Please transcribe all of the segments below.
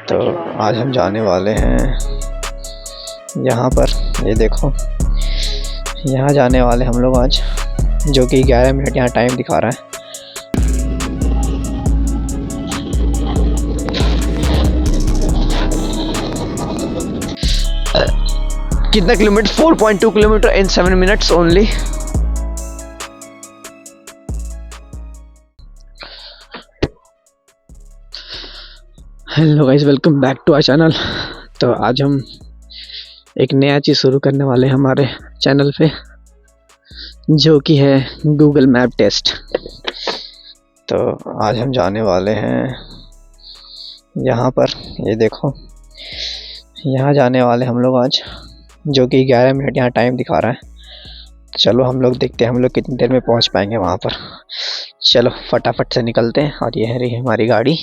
तो आज हम जाने वाले हैं यहाँ पर, ये देखो यहाँ जाने वाले हम लोग आज, जो कि 11 मिनट यहाँ टाइम दिखा रहा है। कितना kilometre? 4.2 kilometre in 7 minutes only. Hello guys, welcome back to our channel. तो आज हम एक नया चीज़ शुरू करने वाले हैं हमारे चैनल पे, जो कि है गूगल मैप टेस्ट। तो आज हम जाने वाले हैं यहाँ पर, ये देखो यहाँ जाने वाले हम लोग आज, जो कि 11 मिनट यहाँ टाइम दिखा रहा है। चलो हम लोग देखते हैं हम लोग कितनी देर में पहुँच पाएंगे वहाँ पर। चलो फटाफट से निकलते हैं। और ये है रही हमारी गाड़ी।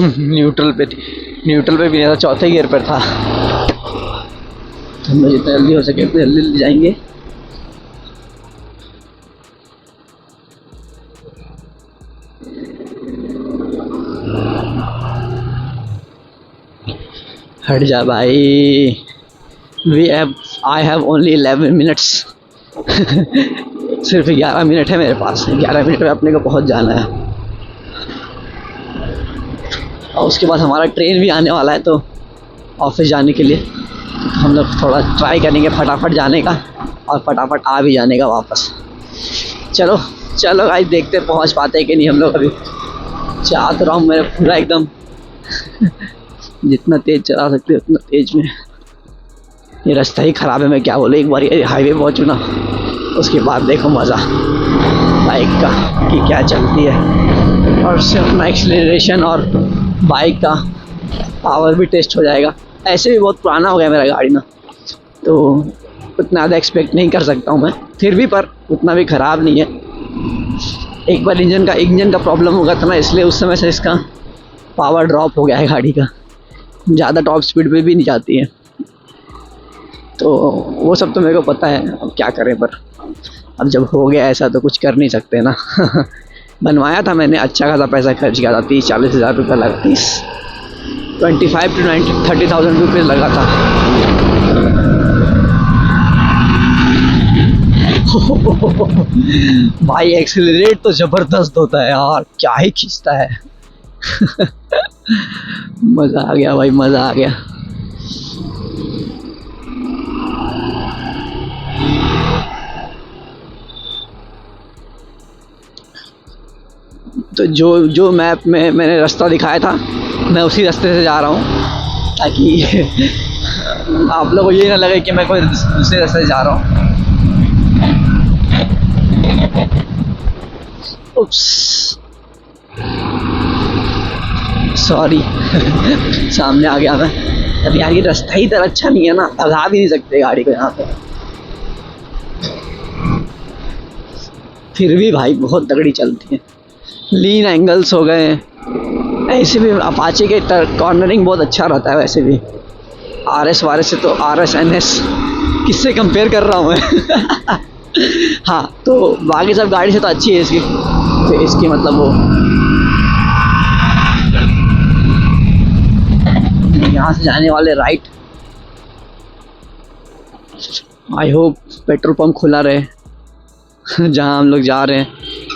न्यूट्रल पे भी नहीं था, चौथे गियर पर था। हम लोग जितना जल्दी हो सके उतना जल्दी जाएंगे। हट जा भाई। I have only 11 minutes. सिर्फ 11 मिनट है मेरे पास। 11 मिनट में अपने को पहुंच जाना है। और उसके बाद हमारा ट्रेन भी आने वाला है, तो ऑफिस जाने के लिए तो हम लोग थोड़ा ट्राई करेंगे फटाफट जाने का और फटाफट आ भी जाने का वापस। चलो चलो गाइस, देखते पहुंच पाते हैं कि नहीं हम लोग। अभी चाह तो रहा हूँ मेरा पूरा एकदम जितना तेज़ चला सकते उतना तेज़ में। ये रास्ता ही ख़राब है, मैं क्या बोलूँ। एक बार ये हाईवे पहुँचूँ ना, उसके बाद देखो मज़ा बाइक का कि क्या चलती है, और उससे अपना एक्सीलरेशन और बाइक का पावर भी टेस्ट हो जाएगा। ऐसे भी बहुत पुराना हो गया मेरा गाड़ी ना, तो उतना ज़्यादा एक्सपेक्ट नहीं कर सकता हूँ मैं, फिर भी पर उतना भी ख़राब नहीं है। एक बार इंजन का प्रॉब्लम हो गया था ना, इसलिए उस समय से इसका पावर ड्रॉप हो गया है गाड़ी का। ज़्यादा टॉप स्पीड पे भी नहीं जाती है, तो वो सब तो मेरे को पता है। अब क्या करें, पर अब जब हो गया ऐसा तो कुछ कर नहीं सकते ना। बनवाया था मैंने, अच्छा खासा पैसा खर्च किया था। 30-40 हज़ार रुपये लगा, 25 to 30,000 रुपये लगा था। भाई एक्सीलरेट तो ज़बरदस्त होता है यार, क्या ही खींचता है। मज़ा आ गया भाई, मज़ा आ गया। तो जो मैप में मैंने रास्ता दिखाया था, मैं उसी रास्ते से जा रहा हूँ, ताकि आप लोगों को ये ना लगे कि मैं कोई दूसरे रास्ते से जा रहा हूँ। उप्स, सॉरी। सामने आ गया मैं। अब यार ये रास्ता ही इतना अच्छा नहीं है ना, भगा भी नहीं सकते गाड़ी को यहाँ पे। फिर भी भाई बहुत तगड़ी चलती है। लीन एंगल्स हो गए, ऐसे भी अपाचे के कॉर्नरिंग बहुत अच्छा रहता है। वैसे भी RS वारे से तो RS NS किससे कंपेयर कर रहा हूँ मैं। हाँ, तो बाकी सब गाड़ी से तो अच्छी है इसकी। तो इसकी मतलब वो यहाँ से जाने वाले right. I hope petrol pump खुला रहे जहाँ हम लोग जा रहे हैं।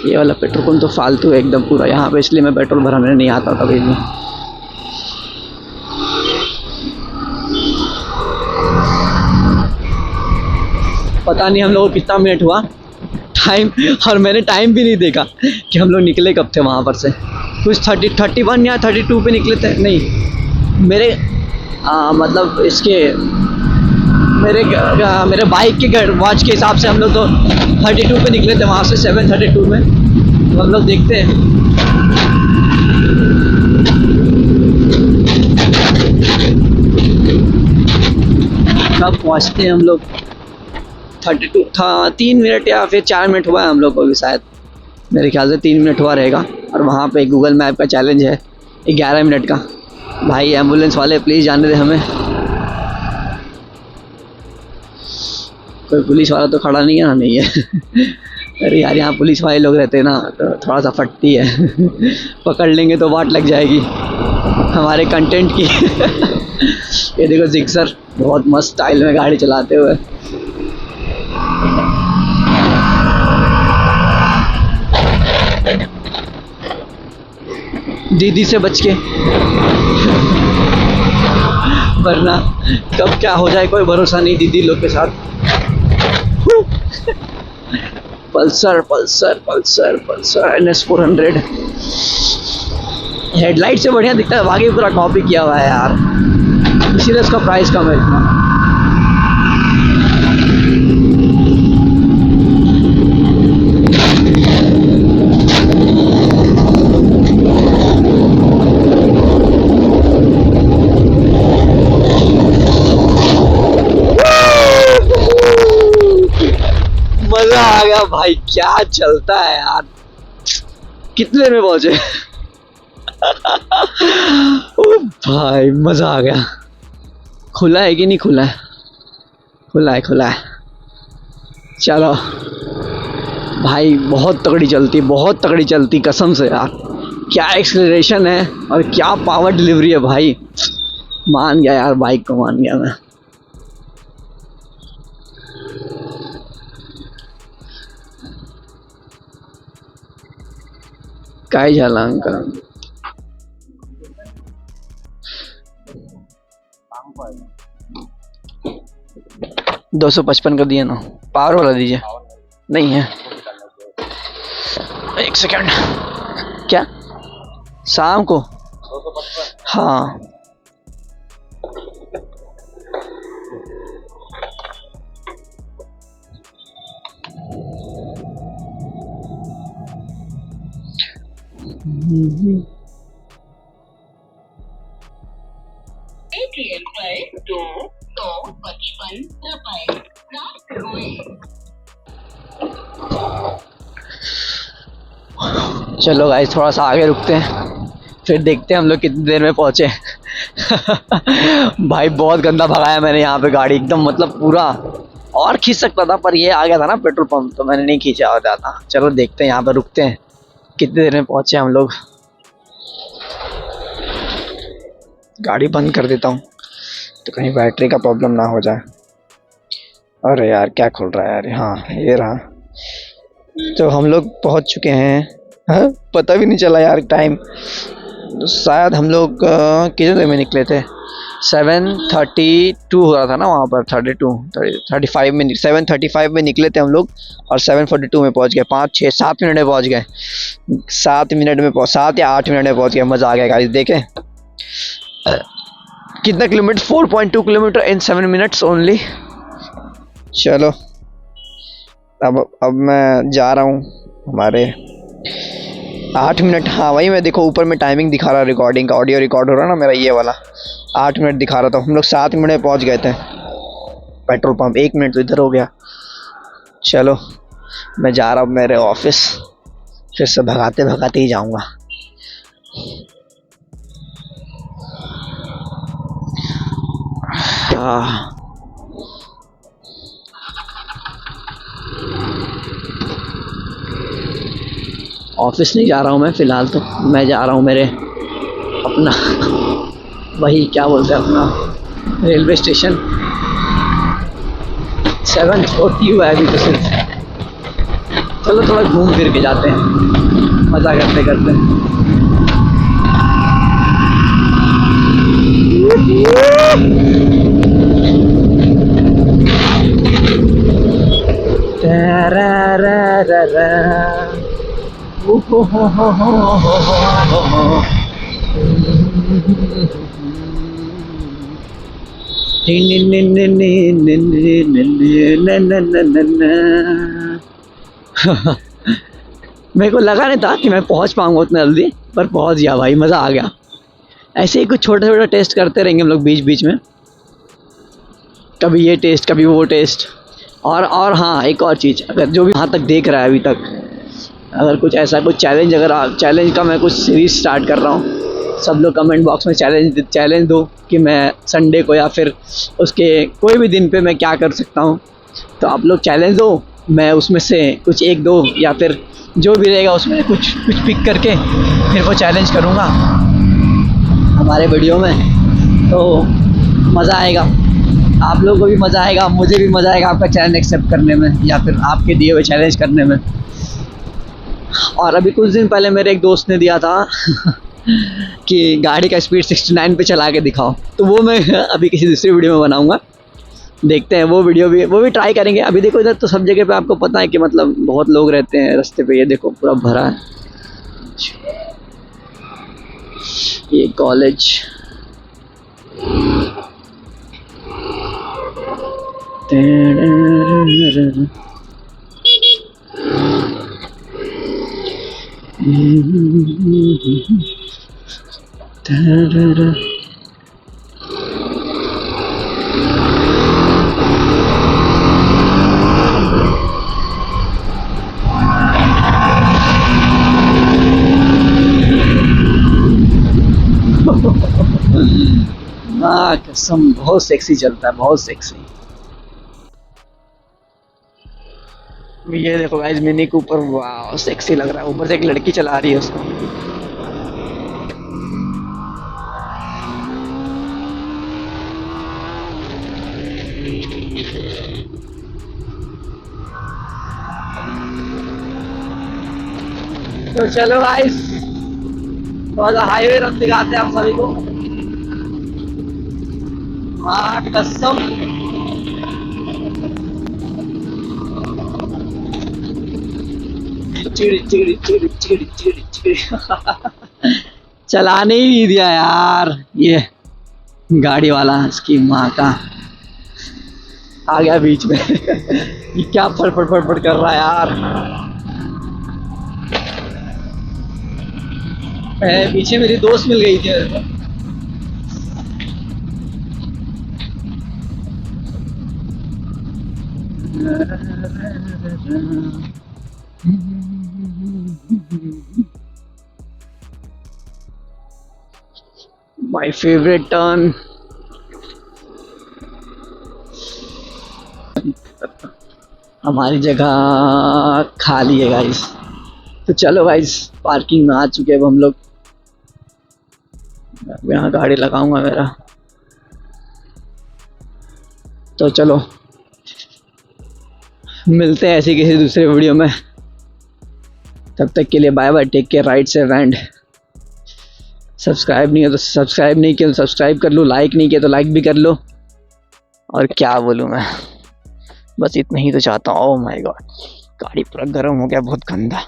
ये वाला पेट्रोल पंप तो फालतू है एकदम पूरा यहाँ पे, इसलिए मैं पेट्रोल भराने नहीं आता कभी भी। पता नहीं हम लोगों को कितना मिनट हुआ टाइम, और मैंने टाइम भी नहीं देखा कि हम लोग निकले कब थे वहाँ पर से। कुछ 31 या 32 पे निकले थे। नहीं, मेरे मतलब इसके मेरे बाइक के वॉच के हिसाब से हम लोग तो 32 पे निकले थे वहाँ से, 7:32 में। तो हम लोग देखते हैं कब पहुँचते हैं हम लोग। 32 था, 3 मिनट या फिर 4 मिनट हुआ है हम लोग को भी, शायद मेरे ख्याल से 3 मिनट हुआ रहेगा। और वहाँ पे गूगल मैप का चैलेंज है 11 मिनट का। भाई एम्बुलेंस वाले प्लीज़ जाने दे हमें। कोई पुलिस वाला तो खड़ा नहीं है ना? नहीं है। अरे यार यहाँ पुलिस वाले लोग रहते हैं ना तो थोड़ा सा फटती है। पकड़ लेंगे तो वाट लग जाएगी हमारे कंटेंट की। ये देखो जिक्सर बहुत मस्त स्टाइल में गाड़ी चलाते हुए। दीदी से बच के, वरना कब क्या हो जाए कोई भरोसा नहीं दीदी लोग के साथ। Pulsar Pulsar Pulsar Pulsar NS 400 headlight से बढ़िया दिखता है, आगे पूरा कॉपी किया हुआ है यार, इसीलिए इसका प्राइस कम है इतना। मजा आ गया भाई, क्या चलता है यार। कितने देर में पहुंचे? ओ भाई मजा आ गया। खुला है कि नहीं खुला है? खुला है, खुला है। चलो भाई बहुत तगड़ी चलती, बहुत तगड़ी चलती कसम से यार। क्या एक्सेलरेशन है और क्या पावर डिलीवरी है भाई। मान गया यार, बाइक को मान गया मैं। काय झालं अंकल? 255 का दिए ना, पावर वाला दीजिए। नहीं है, एक सेकंड। क्या शाम को? हाँ ATM पर 255 रुपए प्राप्त हुए। चलो गाइस थोड़ा सा आगे रुकते हैं, फिर देखते हैं हम लोग कितनी देर में पहुंचे। भाई बहुत गंदा भगाया मैंने यहाँ पे गाड़ी, एकदम मतलब पूरा। और खींच सकता था पर ये आ गया था ना पेट्रोल पंप, तो मैंने नहीं खींचा होता था। चलो देखते हैं, यहाँ पे रुकते हैं कितनी देर में पहुंचे हम लोग। गाड़ी बंद कर देता हूँ तो कहीं बैटरी का प्रॉब्लम ना हो जाए। अरे यार क्या खुल रहा है यार। हाँ ये रहा। तो हम लोग पहुंच चुके हैं। हाँ पता भी नहीं चला यार टाइम। शायद हम लोग कितने देर में निकले थे? 7:32 हो रहा था ना वहाँ पर। 35 में 7:35 में निकले थे हम लोग और 7:42 में पहुँच गए। 5-6-7 मिनट में पहुँच गए। 7 मिनट में 7 या 8 मिनट में पहुँच गए। मज़ा आ गया गाइस। देखें कितना kilometre, 4.2 kilometre in 7 minutes only. चलो अब मैं जा रहा हूँ हमारे 8 मिनट। हाँ वही मैं देखो ऊपर में टाइमिंग दिखा रहा, रिकॉर्डिंग का ऑडियो रिकॉर्ड हो रहा ना मेरा, ये वाला 8 मिनट दिखा रहा था। हम लोग 7 मिनट में पहुँच गए थे पेट्रोल पंप। 1 मिनट तो इधर हो गया। चलो मैं जा रहा हूँ मेरे ऑफिस, फिर से भगाते भगाते ही जाऊँगा। ऑफिस नहीं जा रहा हूँ मैं फ़िलहाल, तो मैं जा रहा हूँ मेरे अपना वही क्या बोलते हैं अपना रेलवे स्टेशन। 7:40 हुआ है अभी तो सिर्फ। चलो थोड़ा घूम फिर के जाते हैं मज़ा करते करते। मेरे को लगा नहीं था कि मैं पहुंच पाऊंगा उतना जल्दी, पर पहुंच गया भाई। मज़ा आ गया। ऐसे ही कुछ छोटा छोटा टेस्ट करते रहेंगे हम लोग बीच बीच में, कभी ये टेस्ट कभी वो टेस्ट। और हाँ एक और चीज़, अगर जो भी यहाँ तक देख रहा है अभी तक, अगर कुछ ऐसा कुछ चैलेंज, अगर आप चैलेंज का मैं कुछ सीरीज़ स्टार्ट कर रहा हूँ, सब लोग कमेंट बॉक्स में चैलेंज दो कि मैं संडे को या फिर उसके कोई भी दिन पे मैं क्या कर सकता हूँ। तो आप लोग चैलेंज दो मैं उसमें से कुछ एक दो या फिर जो भी रहेगा उसमें कुछ कुछ पिक करके फिर वो चैलेंज करूँगा हमारे वीडियो में, तो मज़ा आएगा, आप लोगों को भी मज़ा आएगा, मुझे भी मज़ा आएगा आपका चैलेंज एक्सेप्ट करने में या फिर आपके दिए हुए चैलेंज करने में। और अभी कुछ दिन पहले मेरे एक दोस्त ने दिया था कि गाड़ी का स्पीड 69 पे चला के दिखाओ, तो वो मैं अभी किसी दूसरी वीडियो में बनाऊंगा। देखते हैं वो भी ट्राई करेंगे। अभी देखो इधर तो सब जगह पे आपको पता है कि मतलब बहुत लोग रहते हैं रास्ते पे, ये देखो पूरा भरा है ये कॉलेज। हाँ कसम बहुत सेक्सी चलता है, बहुत सेक्सी। ये देखो गाइस मिनी कूपर, वाह सेक्सी लग रहा है, ऊपर से एक लड़की चला रही है उसको। तो चलो गाइस थोड़ा सा हाईवे रफ दिखाते हैं आप सभी को। हाँ कसम चिड़ी चिड़ी चिड़ी चिड़ी चिड़ी चिड़ी चलाने ही नहीं दिया यार ये गाड़ी वाला, इसकी माँ का आ गया बीच में ये क्या फटफट फटफट कर रहा है यार। पीछे मेरी दोस्त मिल गई थी मेरे को। My favorite turn। हमारी जगह खाली है गाइस, तो चलो गाइस पार्किंग में आ चुके हैं अब हम लोग। यहाँ गाड़ी लगाऊंगा मेरा, तो चलो मिलते हैं ऐसे किसी दूसरे वीडियो में। तब तक के लिए बाय बाय, टेक केयर, राइट से एंड सब्सक्राइब नहीं हो तो सब्सक्राइब नहीं किया तो सब्सक्राइब कर लो, लाइक नहीं किया तो लाइक भी कर लो। और क्या बोलूँ मैं, बस इतना ही तो चाहता हूँ। ओह माय गॉड गाड़ी पूरा गर्म हो गया, बहुत गंदा,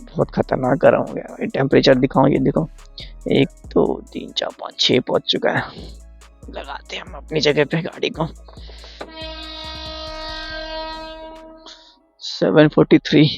बहुत खतरनाक गर्म हो गया। टेम्परेचर दिखाऊँ, ये देखो 1 2 3 4 5 6 पहुँच चुका है। लगाते हैं हम अपनी जगह पे गाड़ी को। 743